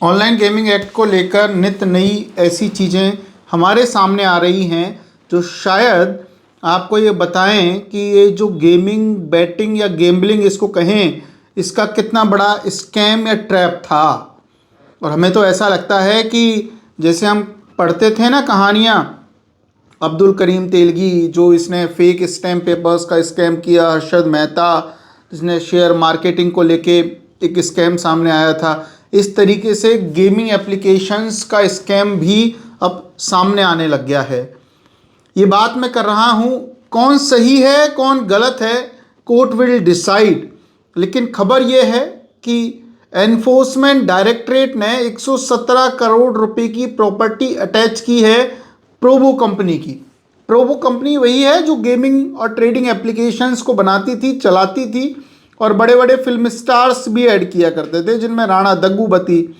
Online gaming act को लेकर नित नई ऐसी चीज़ें हमारे सामने आ रही हैं जो शायद आपको ये बताएं कि ये जो गेमिंग बैटिंग या गेम्बलिंग इसको कहें, इसका कितना बड़ा स्कैम या ट्रैप था। और हमें तो ऐसा लगता है कि जैसे हम पढ़ते थे ना कहानियाँ, अब्दुल करीम तेलगी जो इसने फेक स्टैम्प पेपर्स का स्कैम किया, हर्षद मेहता जिसने शेयर मार्केटिंग को लेके एक स्कैम सामने आया था, इस तरीके से गेमिंग एप्लीकेशंस का स्कैम भी अब सामने आने लग गया है। ये बात मैं कर रहा हूँ, कौन सही है कौन गलत है कोर्ट विल डिसाइड, लेकिन खबर ये है कि एनफोर्समेंट डायरेक्टरेट ने 117 करोड़ रुपए की प्रॉपर्टी अटैच की है प्रोबो कंपनी की। प्रोबो कंपनी वही है जो गेमिंग और ट्रेडिंग एप्लीकेशंस को बनाती थी, चलाती थी और बड़े बड़े फिल्म स्टार्स भी ऐड किया करते थे, जिनमें राणा दग्गूबती,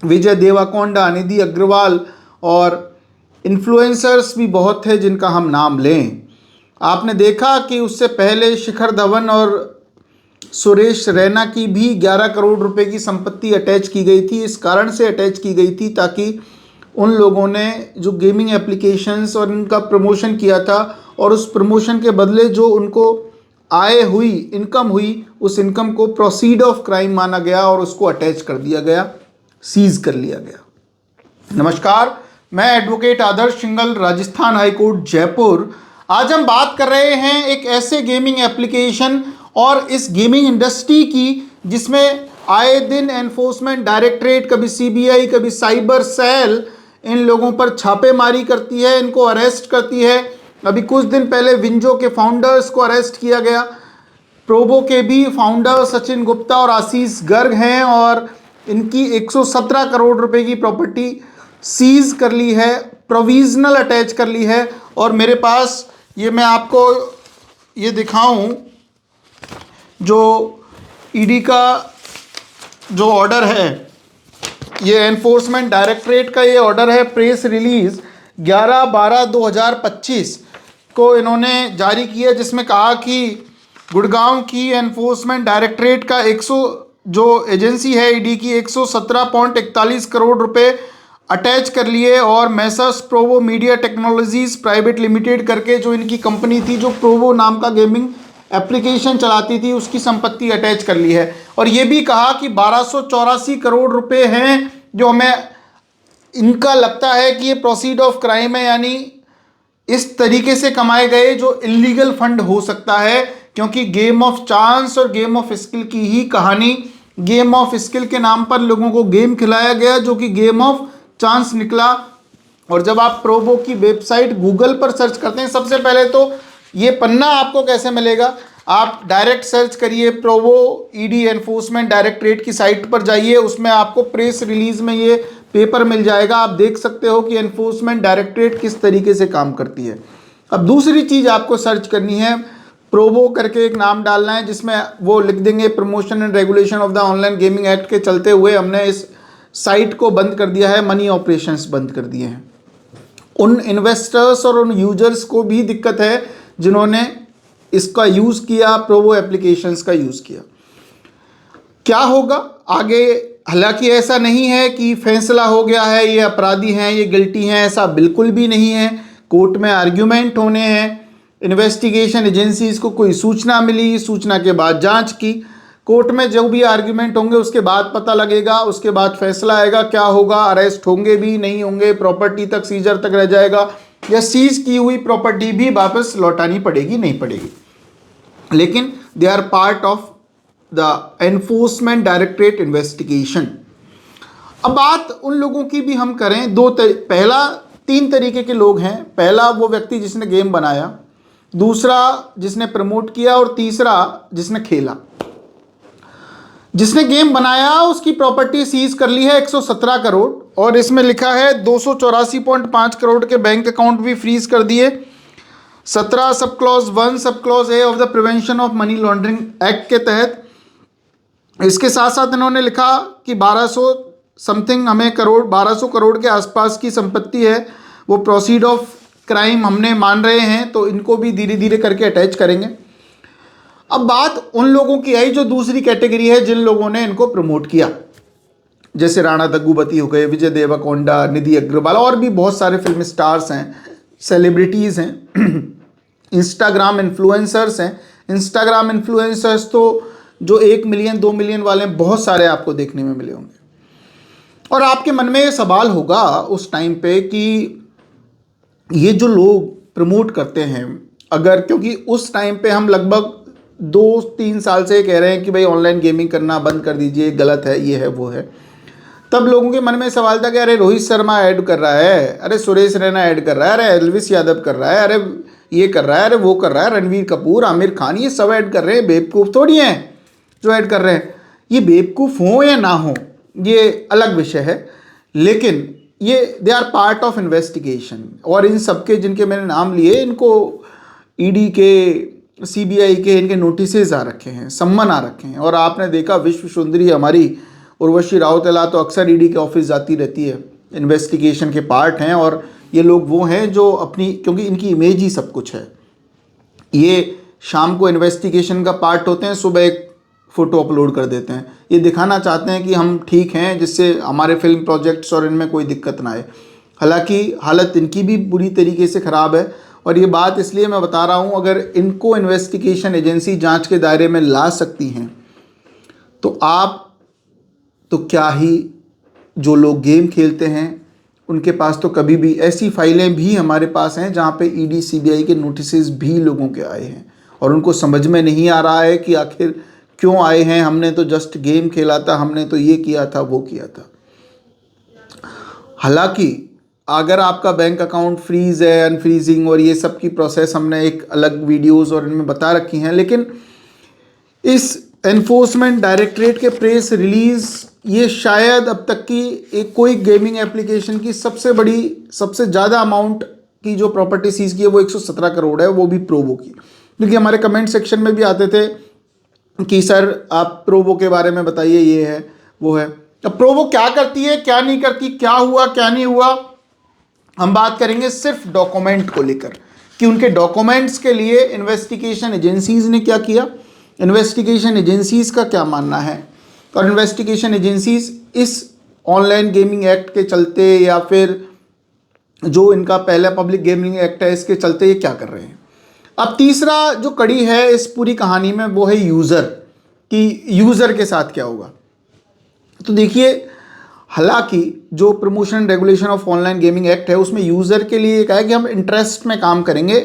विजय देवरकोंडा, निधि अग्रवाल और इन्फ्लुएंसर्स भी बहुत थे जिनका हम नाम लें। आपने देखा कि उससे पहले शिखर धवन और सुरेश रैना की भी 11 करोड़ रुपए की संपत्ति अटैच की गई थी। इस कारण से अटैच की गई थी ताकि उन लोगों ने जो गेमिंग एप्लीकेशंस और इनका प्रमोशन किया था और उस प्रमोशन के बदले जो उनको आय हुई, इनकम हुई, उस इनकम को प्रोसीड ऑफ क्राइम माना गया और उसको अटैच कर दिया गया, सीज कर लिया गया। नमस्कार, मैं एडवोकेट आदर्श सिंघल, राजस्थान हाईकोर्ट जयपुर। आज हम बात कर रहे हैं एक ऐसे गेमिंग एप्लीकेशन और इस गेमिंग इंडस्ट्री की जिसमें आए दिन एनफोर्समेंट डायरेक्टरेट, कभी सीबीआई, कभी साइबर सेल इन लोगों पर छापेमारी करती है, इनको अरेस्ट करती है। अभी कुछ दिन पहले विंजो के फाउंडर्स को अरेस्ट किया गया। प्रोबो के भी फाउंडर सचिन गुप्ता और आशीष गर्ग हैं और इनकी 117 करोड़ रुपए की प्रॉपर्टी सीज कर ली है, प्रोविजनल अटैच कर ली है। और मेरे पास ये मैं आपको ये दिखाऊं, जो ईडी का जो ऑर्डर है, ये एनफोर्समेंट डायरेक्टरेट का ये ऑर्डर है, प्रेस रिलीज 11/12/2025 को इन्होंने जारी किया, जिसमें कहा कि गुड़गांव की एनफोर्समेंट डायरेक्टरेट का 100 जो एजेंसी है ईडी की 117.41 करोड़ रुपए अटैच कर लिए और messrs Provo media technologies private limited करके जो इनकी कंपनी थी, जो प्रोवो नाम का गेमिंग एप्लीकेशन चलाती थी, उसकी संपत्ति अटैच कर ली है। और ये भी कहा कि 1284 करोड़ रुपए हैं जो हमें इनका लगता है कि ये प्रोसीड ऑफ क्राइम है, यानी इस तरीके से कमाए गए जो इलीगल फंड हो सकता है, क्योंकि गेम ऑफ चांस और गेम ऑफ स्किल की ही कहानी, गेम ऑफ स्किल के नाम पर लोगों को गेम खिलाया गया जो कि गेम ऑफ चांस निकला। और जब आप प्रोबो की वेबसाइट गूगल पर सर्च करते हैं, सबसे पहले तो ये पन्ना आपको कैसे मिलेगा, आप डायरेक्ट सर्च करिए प्रोबो ईडी एनफोर्समेंट डायरेक्टरेट की साइट पर जाइए, उसमें आपको प्रेस रिलीज में ये पेपर मिल जाएगा। आप देख सकते हो कि एनफोर्समेंट डायरेक्टरेट किस तरीके से काम करती है। अब दूसरी चीज़ आपको सर्च करनी है, प्रोबो करके एक नाम डालना है जिसमें वो लिख देंगे promotion and regulation of the online gaming act के चलते हुए हमने इस साइट को बंद कर दिया है, मनी ऑपरेशंस बंद कर दिए हैं। उन इन्वेस्टर्स और उन यूजर्स को भी दिक्कत है जिन्होंने इसका यूज़ किया, प्रोबो एप्लीकेशंस का यूज़ किया। क्या होगा आगे? हालांकि ऐसा नहीं है कि फैसला हो गया है, ये अपराधी हैं, ये गिल्टी हैं, ऐसा बिल्कुल भी नहीं है। कोर्ट में आर्ग्यूमेंट होने हैं, इन्वेस्टिगेशन एजेंसीज को कोई सूचना मिली, सूचना के बाद जांच की, कोर्ट में जो भी आर्ग्यूमेंट होंगे उसके बाद पता लगेगा, उसके बाद फैसला आएगा क्या होगा, अरेस्ट होंगे भी नहीं होंगे, प्रॉपर्टी तक सीजर तक रह जाएगा या सीज की हुई प्रॉपर्टी भी वापस लौटानी पड़ेगी नहीं पड़ेगी। लेकिन they are part of the enforcement directorate investigation. अब बात उन लोगों की भी हम करें, पहला 3 तरीके के लोग हैं। पहला वो व्यक्ति जिसने गेम बनाया, दूसरा जिसने प्रमोट किया और तीसरा जिसने खेला। जिसने गेम बनाया उसकी प्रॉपर्टी सीज कर ली है 117 करोड़ और इसमें लिखा है 284.5 करोड़ के बैंक अकाउंट भी फ्रीज कर दिए। 17 sub clause 1 sub clause A of the prevention of money laundering act के तहत। इसके साथ साथ इन्होंने लिखा कि 1200 समथिंग हमें करोड़, 1200 करोड़ के आसपास की संपत्ति है, वो प्रोसीड ऑफ क्राइम हमने मान रहे हैं, तो इनको भी धीरे धीरे करके अटैच करेंगे। अब बात उन लोगों की आई जो दूसरी कैटेगरी है, जिन लोगों ने इनको प्रमोट किया। जैसे राणा दग्गुबाती हो गए, विजय देवरकोंडा, निधि अग्रवाल, और भी बहुत सारे फिल्म स्टार्स हैं, सेलिब्रिटीज़ हैं, इंस्टाग्राम इन्फ्लुएंसर्स हैं। इंस्टाग्राम इन्फ्लुएंसर्स तो जो 1 मिलियन 2 मिलियन वाले हैं, बहुत सारे आपको देखने में मिले होंगे। और आपके मन में ये सवाल होगा उस टाइम पे कि ये जो लोग प्रमोट करते हैं, अगर, क्योंकि उस टाइम पे हम लगभग 2-3 साल से कह रहे हैं कि भाई ऑनलाइन गेमिंग करना बंद कर दीजिए, गलत है, ये है वो है, तब लोगों के मन में सवाल था कि अरे रोहित शर्मा ऐड कर रहा है, अरे सुरेश रैना ऐड कर रहा है, अरे एल्विस यादव कर रहा है, अरे ये कर रहा है, अरे वो कर रहा है, रणवीर कपूर, आमिर खान, ये सब ऐड कर रहे हैं, बेवकूफ़ थोड़ी हैं जो ऐड कर रहे हैं। ये बेवकूफ़ हों या ना हो, ये अलग विषय है, लेकिन ये they are part of investigation. और इन सबके जिनके मैंने नाम लिए, इनको ईडी के, सीबीआई के, इनके नोटिसेज आ रखे हैं, सम्मन आ रखे हैं। और आपने देखा विश्व सुंदरी हमारी उर्वशी राउतेला तो अक्सर ईडी के ऑफिस जाती रहती है, इन्वेस्टिगेशन के पार्ट हैं। और ये लोग वो हैं जो अपनी, क्योंकि इनकी इमेज ही सब कुछ है, ये शाम को इन्वेस्टिगेशन का पार्ट होते हैं, सुबह एक फ़ोटो अपलोड कर देते हैं, ये दिखाना चाहते हैं कि हम ठीक हैं, जिससे हमारे फिल्म प्रोजेक्ट्स और इनमें कोई दिक्कत ना आए। हालांकि हालत इनकी भी बुरी तरीके से ख़राब है। और ये बात इसलिए मैं बता रहा हूँ, अगर इनको इन्वेस्टिगेशन एजेंसी जांच के दायरे में ला सकती हैं, तो आप तो क्या ही, जो लोग गेम खेलते हैं उनके पास तो कभी भी, ऐसी फाइलें भी हमारे पास हैं जहाँ पे ईडी सीबीआई के नोटिसेस भी लोगों के आए हैं और उनको समझ में नहीं आ रहा है कि आखिर क्यों आए हैं। हमने तो जस्ट गेम खेला था, हमने तो ये किया था, वो किया था। हालांकि अगर आपका बैंक अकाउंट फ्रीज है, अनफ्रीजिंग और ये सब की प्रोसेस हमने एक अलग वीडियोस और इनमें बता रखी हैं, लेकिन इस एनफोर्समेंट डायरेक्टरेट के प्रेस रिलीज़, ये शायद अब तक की एक कोई गेमिंग एप्लीकेशन की सबसे बड़ी, सबसे ज़्यादा अमाउंट की जो प्रॉपर्टी सीज की है वो 117 करोड़ है, वो भी प्रोवो की। क्योंकि हमारे कमेंट सेक्शन में भी आते थे कि सर आप प्रोवो के बारे में बताइए, ये है वो है। अब प्रोवो क्या करती है, क्या नहीं करती, क्या हुआ क्या नहीं हुआ, हम बात करेंगे सिर्फ डॉक्यूमेंट को लेकर कि उनके डॉक्यूमेंट्स के लिए इन्वेस्टिगेशन एजेंसीज ने क्या किया, इन्वेस्टिगेशन एजेंसीज का क्या मानना है, और इन्वेस्टिगेशन एजेंसीज इस ऑनलाइन गेमिंग एक्ट के चलते या फिर जो इनका पहला पब्लिक गेमिंग एक्ट है इसके चलते ये क्या कर रहे हैं। अब तीसरा जो कड़ी है इस पूरी कहानी में वो है यूज़र, कि यूज़र के साथ क्या होगा। तो देखिए, हालांकि जो promotion regulation of online gaming act है उसमें यूज़र के लिए कहा है कि हम इंटरेस्ट में काम करेंगे,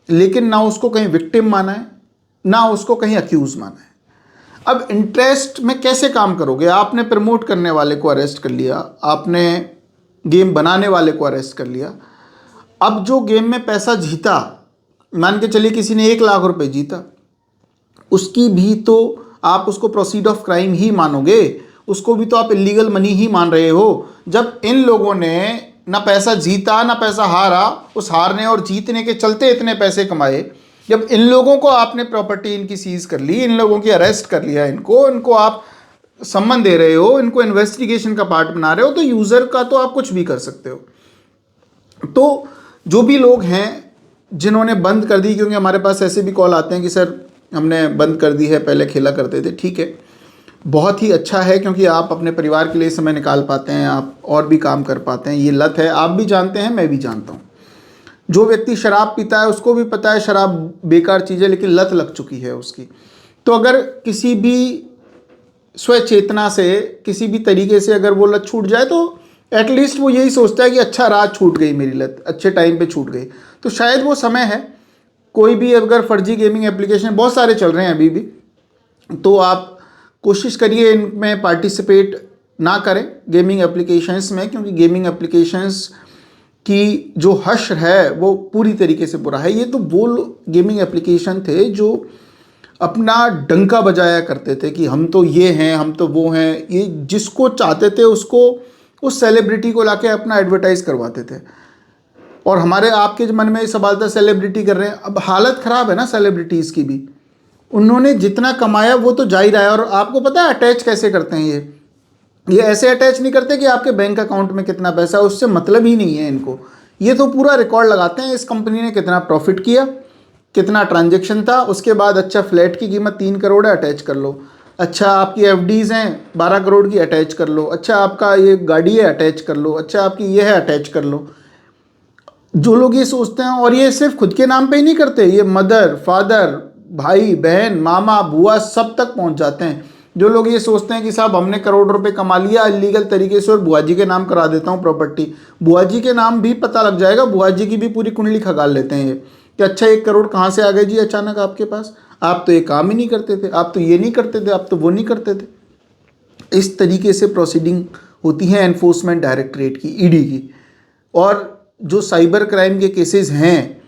लेकिन ना उसको कहीं विक्टिम माना है, ना उसको कहीं अक्यूज़ माना है। अब इंटरेस्ट में कैसे काम करोगे, आपने प्रमोट करने वाले को अरेस्ट कर लिया, आपने गेम बनाने वाले को अरेस्ट कर लिया। अब जो गेम में पैसा जीता, मान के चलिए किसी ने 1 लाख रुपए जीता, उसकी भी तो आप उसको प्रोसीड ऑफ क्राइम ही मानोगे, उसको भी तो आप इलीगल मनी ही मान रहे हो। जब इन लोगों ने ना पैसा जीता ना पैसा हारा, उस हारने और जीतने के चलते इतने पैसे कमाए, जब इन लोगों को आपने प्रॉपर्टी इनकी सीज कर ली, इन लोगों की अरेस्ट कर लिया, इनको आप सम्मन दे रहे हो, इनको इन्वेस्टिगेशन का पार्ट बना रहे हो, तो यूज़र का तो आप कुछ भी कर सकते हो। तो जो भी लोग हैं जिन्होंने बंद कर दी, क्योंकि हमारे पास ऐसे भी कॉल आते हैं कि सर हमने बंद कर दी है, पहले खेला करते थे, ठीक है, बहुत ही अच्छा है, क्योंकि आप अपने परिवार के लिए समय निकाल पाते हैं, आप और भी काम कर पाते हैं। ये लत है, आप भी जानते हैं, मैं भी जानता हूँ। जो व्यक्ति शराब पीता है उसको भी पता है शराब बेकार चीज़ है, लेकिन लत लग चुकी है उसकी। तो अगर किसी भी स्वचेतना से, किसी भी तरीके से अगर वो लत छूट जाए, तो एटलीस्ट वो यही सोचता है कि अच्छा रात छूट गई मेरी लत, अच्छे टाइम पे छूट गई। तो शायद वो समय है, कोई भी अगर फर्जी गेमिंग एप्लीकेशन बहुत सारे चल रहे हैं अभी भी, तो आप कोशिश करिए इनमें पार्टिसिपेट ना करें गेमिंग एप्लीकेशंस में, क्योंकि गेमिंग एप्लीकेशंस की जो हश्र है वो पूरी तरीके से बुरा है। ये तो वो गेमिंग एप्लीकेशन थे जो अपना डंका बजाया करते थे कि हम तो ये हैं, हम तो वो हैं, ये जिसको चाहते थे उसको, उस सेलिब्रिटी को लाके अपना एडवर्टाइज करवाते थे। और हमारे आपके मन में सवाल था सेलिब्रिटी कर रहे हैं, अब हालत ख़राब है ना सेलिब्रिटीज़ की भी, उन्होंने जितना कमाया वो तो जा ही रहा है। और आपको पता है अटैच कैसे करते हैं ये ऐसे अटैच नहीं करते कि आपके बैंक अकाउंट में कितना पैसा है, उससे मतलब ही नहीं है इनको। ये तो पूरा रिकॉर्ड लगाते हैं, इस कंपनी ने कितना प्रॉफिट किया, कितना ट्रांजैक्शन था, उसके बाद अच्छा फ्लैट की कीमत 3 करोड़ है, अटैच कर लो। अच्छा आपकी एफडीज़ हैं 12 करोड़ की, अटैच कर लो। अच्छा आपका ये गाड़ी है, अटैच कर लो। अच्छा आपकी ये है, अटैच कर लो। जो लोग ये सोचते हैं, और ये सिर्फ खुद के नाम पे ही नहीं करते, ये मदर फादर भाई बहन मामा बुआ सब तक पहुंच जाते हैं। जो लोग ये सोचते हैं कि साहब हमने करोड़ रुपए कमा लिया इलीगल तरीके से और बुआ जी के नाम करा देता हूँ प्रॉपर्टी, बुआ जी के नाम भी पता लग जाएगा, बुआ जी की भी पूरी कुंडली खगाल लेते हैं ये कि अच्छा 1 करोड़ कहाँ से आ गए जी अचानक आपके पास, आप तो ये काम ही नहीं करते थे, आप तो ये नहीं करते थे, आप तो वो नहीं करते थे। इस तरीके से प्रोसीडिंग होती है एनफोर्समेंट डायरेक्टरेट की, ईडी की। और जो साइबर क्राइम के केसेस हैं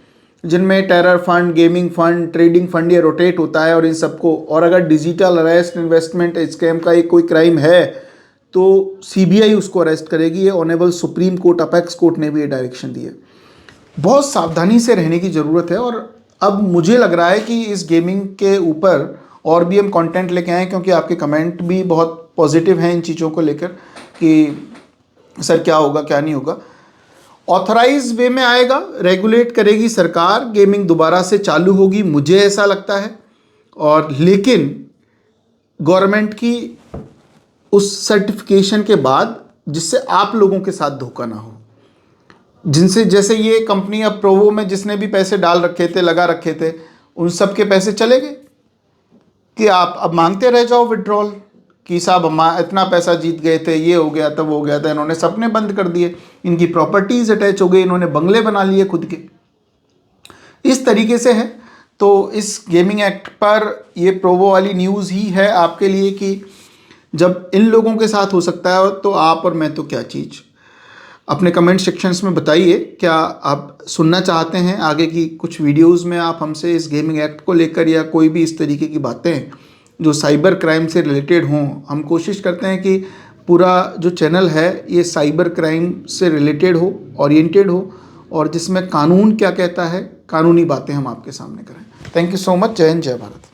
जिनमें terror fund, gaming fund, trading fund ये रोटेट होता है और इन सबको, और अगर डिजिटल अरेस्ट इन्वेस्टमेंट स्कैम का एक कोई क्राइम है तो सीबीआई उसको अरेस्ट करेगी। ये honourable supreme court, apex court ने भी ये डायरेक्शन दी है। बहुत सावधानी से रहने की ज़रूरत है। और अब मुझे लग रहा है कि इस गेमिंग के ऊपर और भी हम कंटेंट लेके आएँ, क्योंकि आपके कमेंट भी बहुत पॉजिटिव हैं इन चीज़ों को लेकर कि सर क्या होगा क्या नहीं होगा। ऑथराइज वे में आएगा, रेगुलेट करेगी सरकार, गेमिंग दोबारा से चालू होगी, मुझे ऐसा लगता है। और लेकिन गवर्नमेंट की उस सर्टिफिकेशन के बाद जिससे आप लोगों के साथ धोखा ना हो, जिनसे जैसे ये कंपनी अब प्रोवो में जिसने भी पैसे डाल रखे थे, लगा रखे थे, उन सब के पैसे चले गए कि आप अब मांगते रह जाओ विड्रॉल कि साहब हम इतना पैसा जीत गए थे, ये हो गया था, वो हो गया था। इन्होंने सपने बंद कर दिए, इनकी प्रॉपर्टीज अटैच हो गई, इन्होंने बंगले बना लिए खुद के। इस तरीके से है। तो इस गेमिंग एक्ट पर ये प्रोवो वाली न्यूज़ ही है आपके लिए कि जब इन लोगों के साथ हो सकता है तो आप और मैं तो क्या चीज़। अपने कमेंट सेक्शंस में बताइए, क्या आप सुनना चाहते हैं आगे की कुछ वीडियोस में आप हमसे इस गेमिंग एक्ट को लेकर या कोई भी इस तरीके की बातें जो साइबर क्राइम से रिलेटेड हों। हम कोशिश करते हैं कि पूरा जो चैनल है ये साइबर क्राइम से रिलेटेड हो, ओरिएंटेड हो, और जिसमें कानून क्या कहता है, कानूनी बातें हम आपके सामने करें। Thank you so much. जय हिंद, जय भारत।